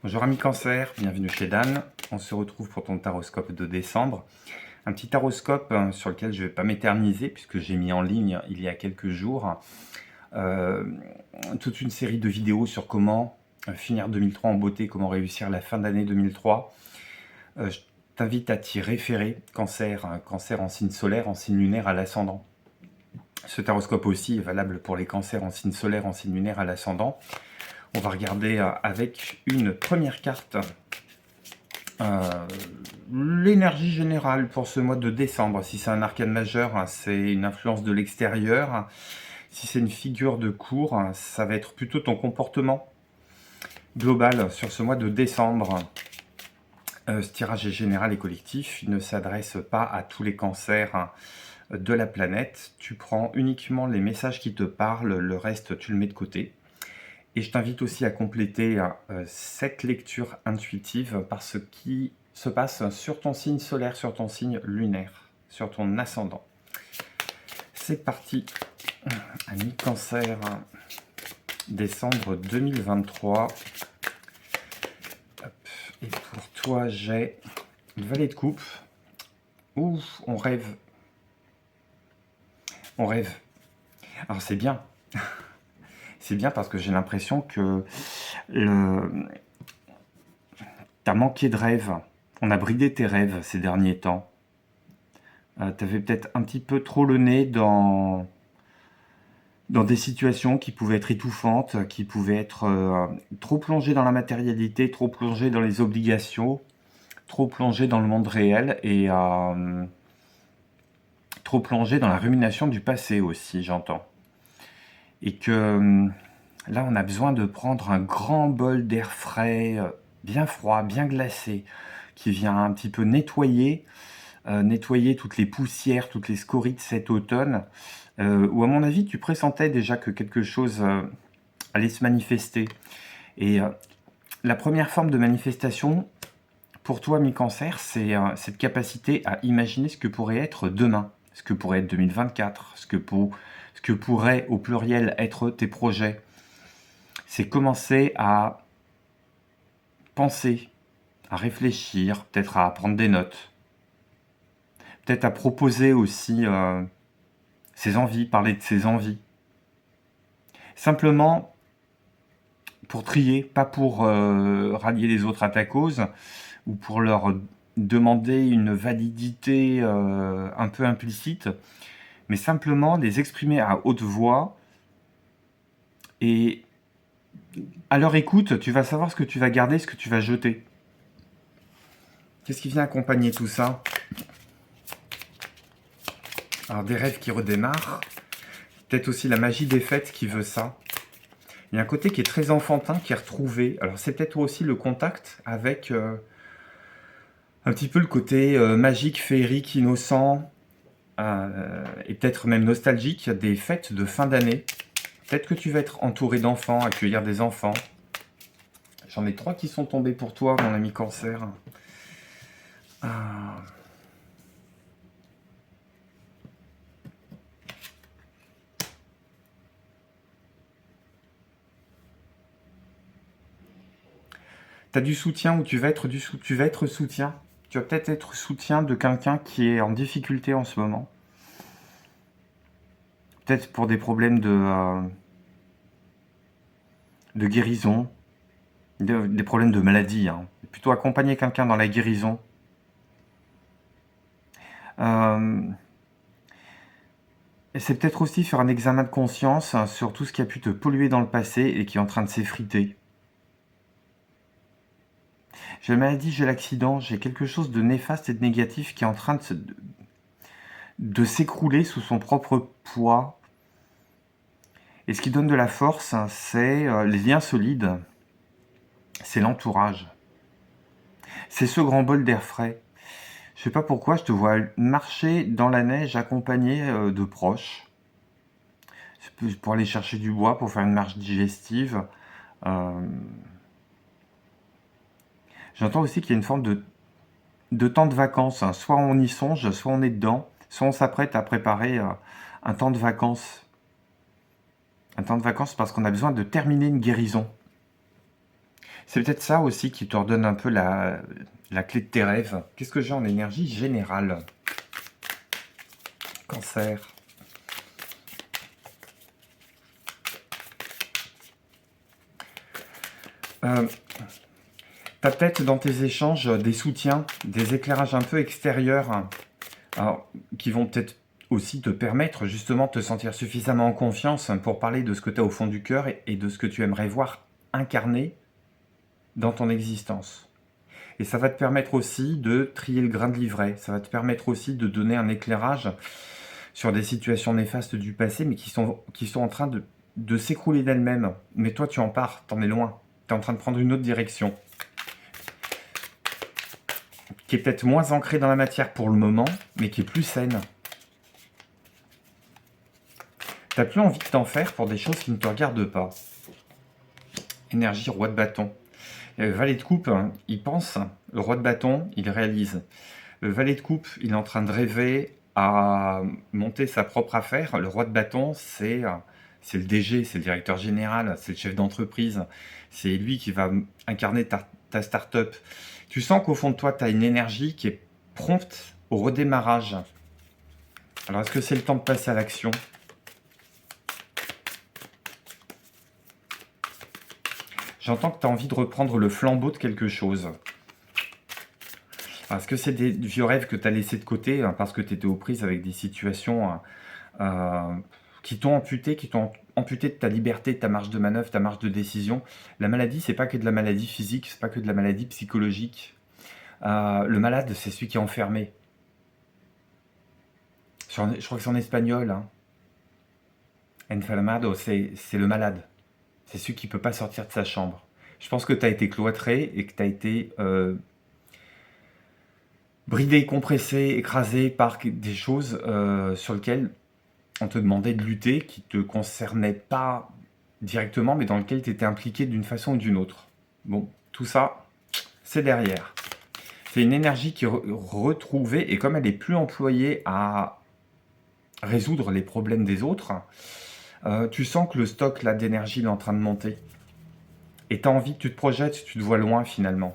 Bonjour amis Cancer, bienvenue chez Dan. On se retrouve pour ton taroscope de décembre. Un petit taroscope sur lequel je ne vais pas m'éterniser puisque j'ai mis en ligne il y a quelques jours toute une série de vidéos sur comment finir 2003 en beauté, comment réussir la fin d'année 2003. Je t'invite à t'y référer, Cancer, Cancer en signe solaire, en signe lunaire à l'ascendant. Ce taroscope aussi est valable pour les cancers en signe solaire, en signe lunaire à l'ascendant. On va regarder avec une première carte l'énergie générale pour ce mois de décembre. Si c'est un arcane majeur, c'est une influence de l'extérieur. Si c'est une figure de cour, ça va être plutôt ton comportement global sur ce mois de décembre. Ce tirage est général et collectif. Il ne s'adresse pas à tous les cancers de la planète. Tu prends uniquement les messages qui te parlent, le reste tu le mets de côté. Et je t'invite aussi à compléter cette lecture intuitive par ce qui se passe sur ton signe solaire, sur ton signe lunaire, sur ton ascendant. C'est parti, ami Cancer, décembre 2023. Hop. Et pour toi, j'ai le valet de coupe. Ouf, on rêve. On rêve. Alors c'est bien. C'est bien parce que j'ai l'impression que t'as manqué de rêves. On a bridé tes rêves ces derniers temps. T'avais peut-être un petit peu trop le nez dans des situations qui pouvaient être étouffantes, qui pouvaient être trop plongées dans la matérialité, trop plongées dans les obligations, trop plongées dans le monde réel et trop plongées dans la rumination du passé aussi, j'entends. Et que là, on a besoin de prendre un grand bol d'air frais, bien froid, bien glacé, qui vient un petit peu nettoyer toutes les poussières, toutes les scories de cet automne, où à mon avis, tu pressentais déjà que quelque chose allait se manifester. Et la première forme de manifestation, pour toi, mi-cancer, c'est cette capacité à imaginer ce que pourrait être demain, ce que pourrait être 2024, ce que pourrait, au pluriel, être tes projets. C'est commencer à penser, à réfléchir, peut-être à prendre des notes, peut-être à proposer aussi ses envies, parler de ses envies. Simplement pour trier, pas pour rallier les autres à ta cause, ou pour leur demander une validité un peu implicite, mais simplement les exprimer à haute voix. Et à leur écoute, tu vas savoir ce que tu vas garder, ce que tu vas jeter. Qu'est-ce qui vient accompagner tout ça? Alors des rêves qui redémarrent, peut-être aussi la magie des fêtes qui veut ça. Il y a un côté qui est très enfantin, qui est retrouvé. Alors c'est peut-être aussi le contact avec un petit peu le côté magique, féerique, innocent, et peut-être même nostalgique des fêtes de fin d'année. Peut-être que tu vas être entouré d'enfants, accueillir des enfants. J'en ai 3 qui sont tombés pour toi, mon ami Cancer. Tu as du soutien ou tu vas être soutien. Tu vas peut-être être soutien de quelqu'un qui est en difficulté en ce moment. Peut-être pour des problèmes de guérison, des problèmes de maladie. Plutôt accompagner quelqu'un dans la guérison. Et c'est peut-être aussi faire un examen de conscience sur tout ce qui a pu te polluer dans le passé et qui est en train de s'effriter. J'ai la maladie, j'ai l'accident, j'ai quelque chose de néfaste et de négatif qui est en train de s'écrouler sous son propre poids. Et ce qui donne de la force, c'est les liens solides, c'est l'entourage. C'est ce grand bol d'air frais. Je sais pas pourquoi, je te vois marcher dans la neige accompagné de proches. Pour aller chercher du bois, pour faire une marche digestive. J'entends aussi qu'il y a une forme de temps de vacances. Soit on y songe, soit on est dedans, soit on s'apprête à préparer un temps de vacances. Un temps de vacances parce qu'on a besoin de terminer une guérison. C'est peut-être ça aussi qui te redonne un peu la clé de tes rêves. Qu'est-ce que j'ai en énergie générale? Cancer. Euh, T'as peut-être dans tes échanges des soutiens, des éclairages un peu extérieurs, alors, qui vont peut-être aussi te permettre justement de te sentir suffisamment en confiance pour parler de ce que tu as au fond du cœur et de ce que tu aimerais voir incarné dans ton existence. Et ça va te permettre aussi de trier le grain de livret, ça va te permettre aussi de donner un éclairage sur des situations néfastes du passé, mais qui sont en train de s'écrouler d'elles-mêmes. Mais toi, tu en pars, t'en es loin, tu es en train de prendre une autre direction, qui est peut-être moins ancrée dans la matière pour le moment, mais qui est plus saine. T'as plus envie de t'en faire pour des choses qui ne te regardent pas. Énergie, roi de bâton. Valet de coupe, hein, il pense, le roi de bâton, il réalise. Le valet de coupe, il est en train de rêver à monter sa propre affaire. Le roi de bâton, c'est le DG, c'est le directeur général, c'est le chef d'entreprise. C'est lui qui va incarner ta start-up. Tu sens qu'au fond de toi, tu as une énergie qui est prompte au redémarrage. Alors, est-ce que c'est le temps de passer à l'action? J'entends que tu as envie de reprendre le flambeau de quelque chose. Est-ce que c'est des vieux rêves que tu as laissés de côté parce que tu étais aux prises avec des situations qui t'ont amputé de ta liberté, de ta marge de manœuvre, ta marge de décision? La maladie, c'est pas que de la maladie physique, c'est pas que de la maladie psychologique. Le malade, c'est celui qui est enfermé. Je crois que c'est en espagnol. Hein. Enfermado, c'est le malade. C'est celui qui peut pas sortir de sa chambre. Je pense que tu as été cloîtré et que tu as été bridé, compressé, écrasé par des choses sur lesquelles on te demandait de lutter, qui ne te concernaient pas directement, mais dans lesquelles tu étais impliqué d'une façon ou d'une autre. Bon, tout ça, c'est derrière. C'est une énergie qui est retrouvée, et comme elle n'est plus employée à résoudre les problèmes des autres, tu sens que le stock là d'énergie est en train de monter. Et tu as envie, tu te projettes, tu te vois loin finalement.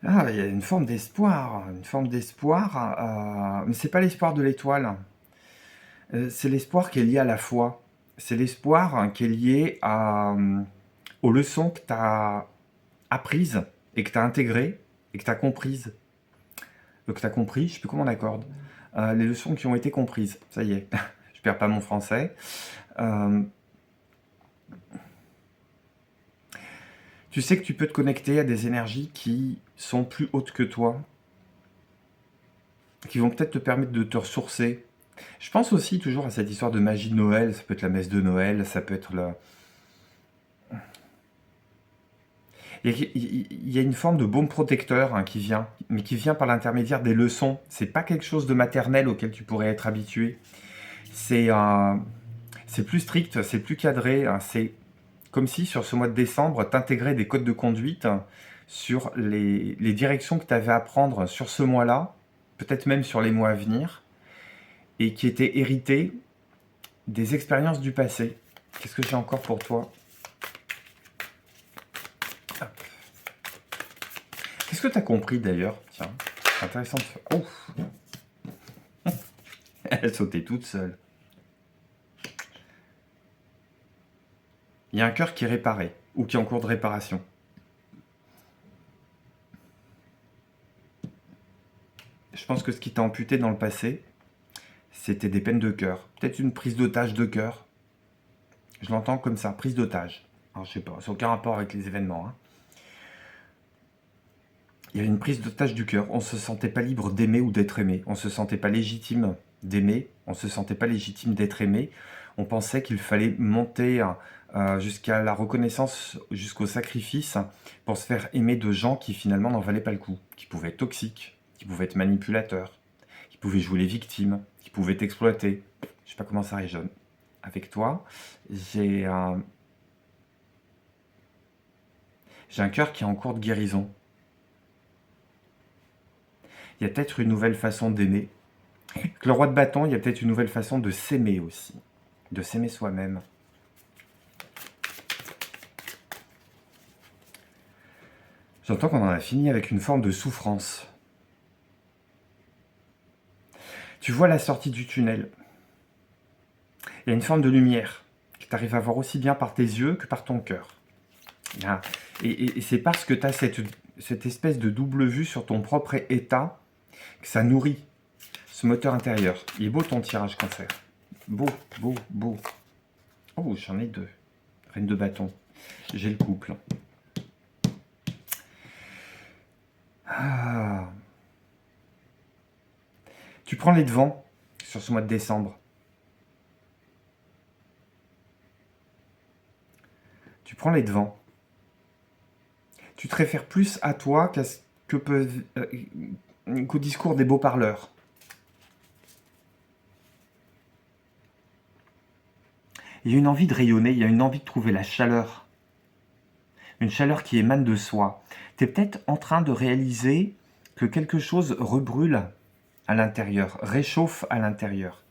Ah, il y a une forme d'espoir, mais c'est pas l'espoir de l'étoile. C'est l'espoir qui est lié à la foi. C'est l'espoir qui est lié aux leçons que tu as apprises et que tu as intégrées et que tu as comprises. Que tu as compris, je sais plus comment on accorde. Les leçons qui ont été comprises, ça y est, je perds pas mon français. Euh, tu sais que tu peux te connecter à des énergies qui sont plus hautes que toi, qui vont peut-être te permettre de te ressourcer. Je pense aussi toujours à cette histoire de magie de Noël, ça peut être la messe de Noël, ça peut être la... Il y a une forme de baume protecteur qui vient, mais qui vient par l'intermédiaire des leçons. C'est pas quelque chose de maternel auquel tu pourrais être habitué. C'est plus strict, c'est plus cadré. C'est comme si sur ce mois de décembre, tu intégrais des codes de conduite sur les directions que tu avais à prendre sur ce mois-là, peut-être même sur les mois à venir, et qui étaient héritées des expériences du passé. Qu'est-ce que j'ai encore pour toi? Qu'est-ce que tu as compris d'ailleurs? Tiens, c'est intéressant de faire. Oh, elle sautait toute seule. Il y a un cœur qui est réparé, ou qui est en cours de réparation. Je pense que ce qui t'a amputé dans le passé, c'était des peines de cœur. Peut-être une prise d'otage de cœur. Je l'entends comme ça, prise d'otage. Alors je sais pas, ça n'a aucun rapport avec les événements. Hein. Il y avait une prise d'otage du cœur. On se sentait pas libre d'aimer ou d'être aimé. On se sentait pas légitime d'aimer. On se sentait pas légitime d'être aimé. On pensait qu'il fallait monter jusqu'à la reconnaissance, jusqu'au sacrifice, pour se faire aimer de gens qui finalement n'en valaient pas le coup, qui pouvaient être toxiques, qui pouvaient être manipulateurs, qui pouvaient jouer les victimes, qui pouvaient t'exploiter. Je sais pas comment ça résonne. Avec toi, j'ai un cœur qui est en cours de guérison. il y a peut-être une nouvelle façon d'aimer. Avec le roi de bâton, il y a peut-être une nouvelle façon de s'aimer aussi, de s'aimer soi-même. J'entends qu'on en a fini avec une forme de souffrance. Tu vois la sortie du tunnel. Il y a une forme de lumière que tu arrives à voir aussi bien par tes yeux que par ton cœur. Et c'est parce que tu as cette espèce de double vue sur ton propre état que ça nourrit ce moteur intérieur. Il est beau ton tirage cancer. Beau, beau, beau. Oh, j'en ai deux. Reine de bâton. J'ai le couple. Ah. Tu prends les devants sur ce mois de décembre. Tu prends les devants. Tu te réfères plus à toi qu'au discours des beaux parleurs. Il y a une envie de rayonner, il y a une envie de trouver la chaleur. Une chaleur qui émane de soi. Tu es peut-être en train de réaliser que quelque chose rebrûle à l'intérieur, réchauffe à l'intérieur.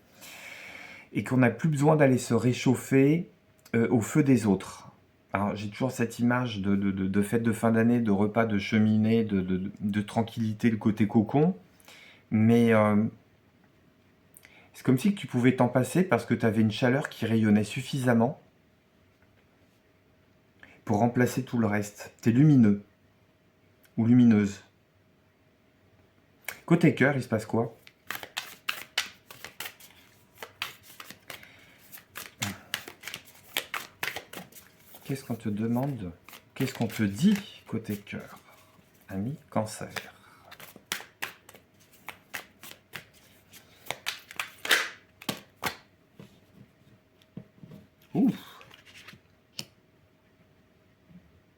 Et qu'on n'a plus besoin d'aller se réchauffer au feu des autres. Alors, j'ai toujours cette image de fête de fin d'année, de repas de cheminée, de tranquillité, le côté cocon. Mais c'est comme si tu pouvais t'en passer parce que tu avais une chaleur qui rayonnait suffisamment pour remplacer tout le reste. Tu es lumineux ou lumineuse. Côté cœur, il se passe quoi? Qu'est-ce qu'on te demande? Qu'est-ce qu'on te dit côté cœur? Ami cancer. Ouf.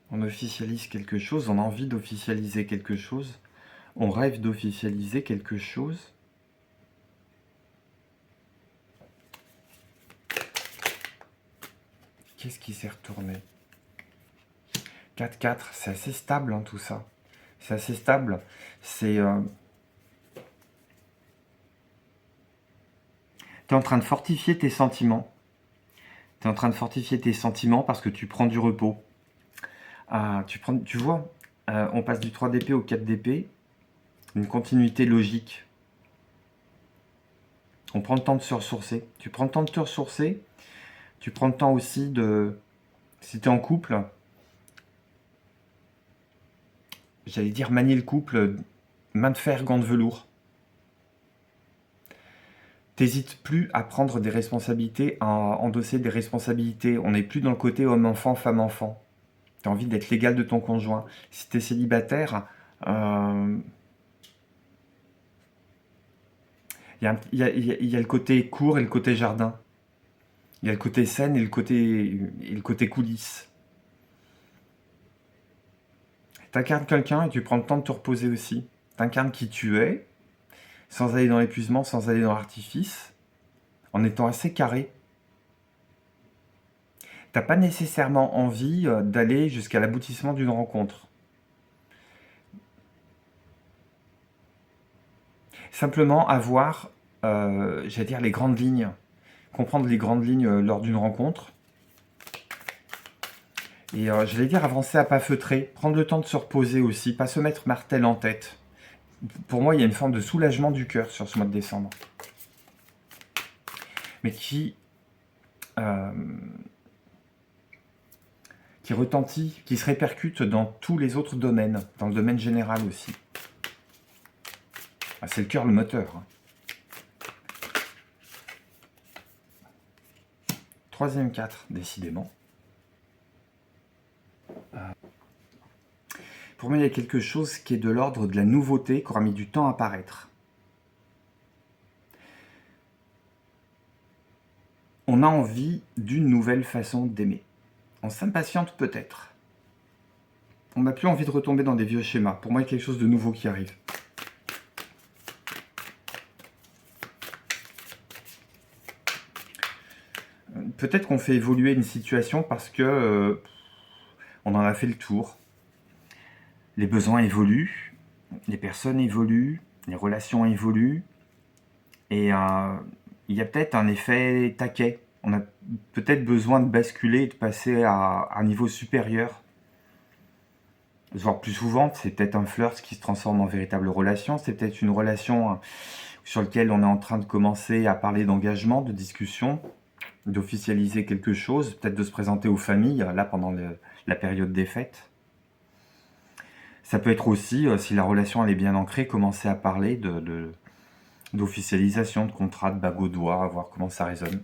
On officialise quelque chose, on a envie d'officialiser quelque chose, on rêve d'officialiser quelque chose. Qu'est-ce qui s'est retourné? 4-4, c'est assez stable hein, tout ça. C'est assez stable. C'est... Tu es en train de fortifier tes sentiments. Tu es en train de fortifier tes sentiments parce que tu prends du repos. Tu vois, on passe du 3 d'épée au 4 d'épée. Une continuité logique. On prend le temps de se ressourcer. Tu prends le temps de te ressourcer. Tu prends le temps aussi de... Si tu es en couple, j'allais dire manier le couple, main de fer, gants de velours. T'hésites plus à prendre des responsabilités, à endosser des responsabilités. On n'est plus dans le côté homme-enfant, femme-enfant. Tu as envie d'être l'égal de ton conjoint. Si tu es célibataire, il y a le côté court et le côté jardin. Il y a le côté scène et le côté coulisses. Tu incarnes quelqu'un et tu prends le temps de te reposer aussi. Tu incarnes qui tu es, sans aller dans l'épuisement, sans aller dans l'artifice, en étant assez carré. Tu n'as pas nécessairement envie d'aller jusqu'à l'aboutissement d'une rencontre. Simplement avoir, j'allais dire, les grandes lignes. Comprendre les grandes lignes lors d'une rencontre. Et j'allais dire avancer à pas feutrés, prendre le temps de se reposer aussi, pas se mettre martel en tête. Pour moi, il y a une forme de soulagement du cœur sur ce mois de décembre. Mais qui retentit, qui se répercute dans tous les autres domaines, dans le domaine général aussi. Ah, c'est le cœur, le moteur. Troisième 4, décidément. Pour moi, il y a quelque chose qui est de l'ordre de la nouveauté, qui aura mis du temps à apparaître. On a envie d'une nouvelle façon d'aimer. On s'impatiente peut-être. On n'a plus envie de retomber dans des vieux schémas. Pour moi, il y a quelque chose de nouveau qui arrive. Peut-être qu'on fait évoluer une situation parce que on en a fait le tour. Les besoins évoluent, les personnes évoluent, Les relations évoluent et il y a peut-être un effet taquet. On a peut-être besoin de basculer et de passer à un niveau supérieur. Voire plus souvent, c'est peut-être un flirt qui se transforme en véritable relation. C'est peut-être une relation sur laquelle on est en train de commencer à parler d'engagement, de discussion, d'officialiser quelque chose, peut-être de se présenter aux familles, là, pendant la période des fêtes. Ça peut être aussi, si la relation elle est bien ancrée, commencer à parler d'officialisation, de contrat, de bague au doigt, à voir comment ça résonne.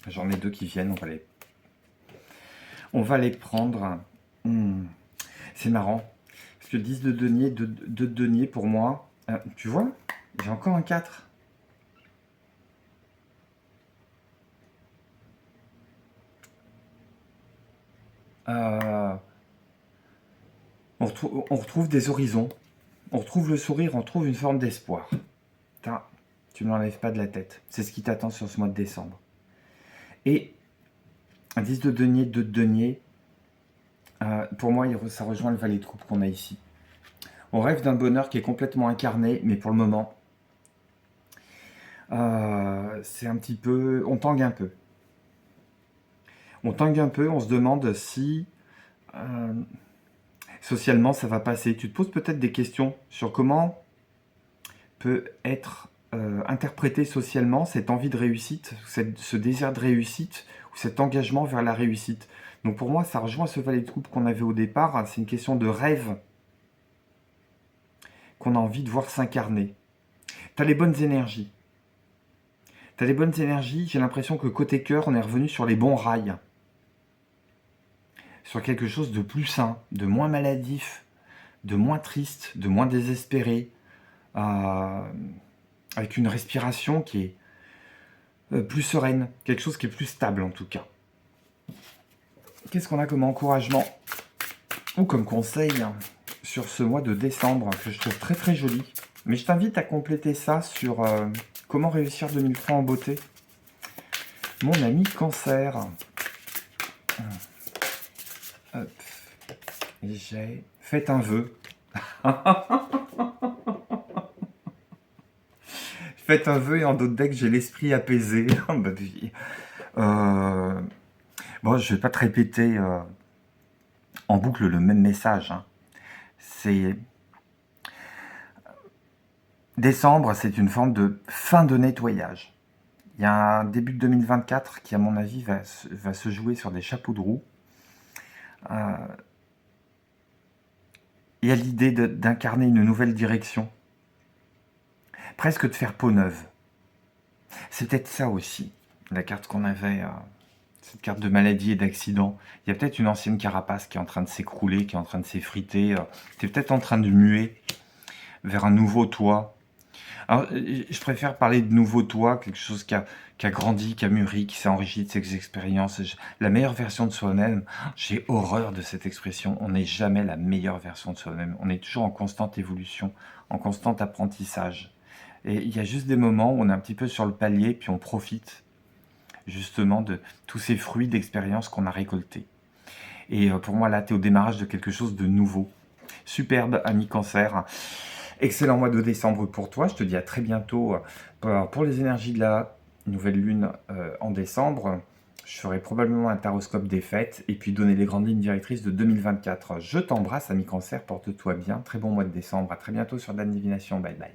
J'en ai deux qui viennent, on va les prendre. C'est marrant, parce que 10 de denier pour moi, tu vois, j'ai encore un 4. On retrouve des horizons, on retrouve le sourire, on retrouve une forme d'espoir. Tu ne l'enlèves pas de la tête, c'est ce qui t'attend sur ce mois de décembre. Et un 10 de denier, 2 de denier, pour moi, ça rejoint le valet de coupe qu'on a ici. On rêve d'un bonheur qui est complètement incarné, mais pour le moment, c'est un petit peu... On tangue un peu. On tangue un peu, on se demande si socialement ça va passer. Tu te poses peut-être des questions sur comment peut être interprété socialement cette envie de réussite, ce désir de réussite, ou cet engagement vers la réussite. Donc pour moi, ça rejoint ce valet de coupe qu'on avait au départ. C'est une question de rêve qu'on a envie de voir s'incarner. Tu as les bonnes énergies. J'ai l'impression que côté cœur, on est revenu sur les bons rails. Sur quelque chose de plus sain, de moins maladif, de moins triste, de moins désespéré, avec une respiration qui est plus sereine, quelque chose qui est plus stable en tout cas. Qu'est-ce qu'on a comme encouragement ou comme conseil sur ce mois de décembre que je trouve très très joli. Mais je t'invite à compléter ça sur comment réussir 2003 en beauté. Mon ami Cancer. Hop. J'ai fait un vœu. Faites un vœu et en d'autres decks, j'ai l'esprit apaisé. Bon, je vais pas te répéter en boucle le même message. C'est... Décembre, c'est une forme de fin de nettoyage. Il y a un début de 2024 qui, à mon avis, va se jouer sur des chapeaux de roue. Il y a l'idée d'incarner une nouvelle direction. Presque de faire peau neuve. C'est peut-être ça aussi, la carte qu'on avait, cette carte de maladie et d'accident. Il y a peut-être une ancienne carapace qui est en train de s'écrouler, qui est en train de s'effriter. Tu es peut-être en train de muer vers un nouveau toi. Alors, je préfère parler de nouveau toi, quelque chose qui a grandi, qui a mûri, qui s'est enrichi de ses expériences. La meilleure version de soi-même, j'ai horreur de cette expression. On n'est jamais la meilleure version de soi-même. On est toujours en constante évolution, en constant apprentissage. Et il y a juste des moments où on est un petit peu sur le palier, puis on profite justement de tous ces fruits d'expérience qu'on a récoltés. Et pour moi, là, tu es au démarrage de quelque chose de nouveau. Superbe, ami Cancer. Excellent mois de décembre pour toi. Je te dis à très bientôt pour les énergies de la nouvelle lune en décembre. Je ferai probablement un taroscope des fêtes et puis donner les grandes lignes directrices de 2024. Je t'embrasse, ami Cancer. Porte-toi bien. Très bon mois de décembre. À très bientôt sur Dan Divination. Bye bye.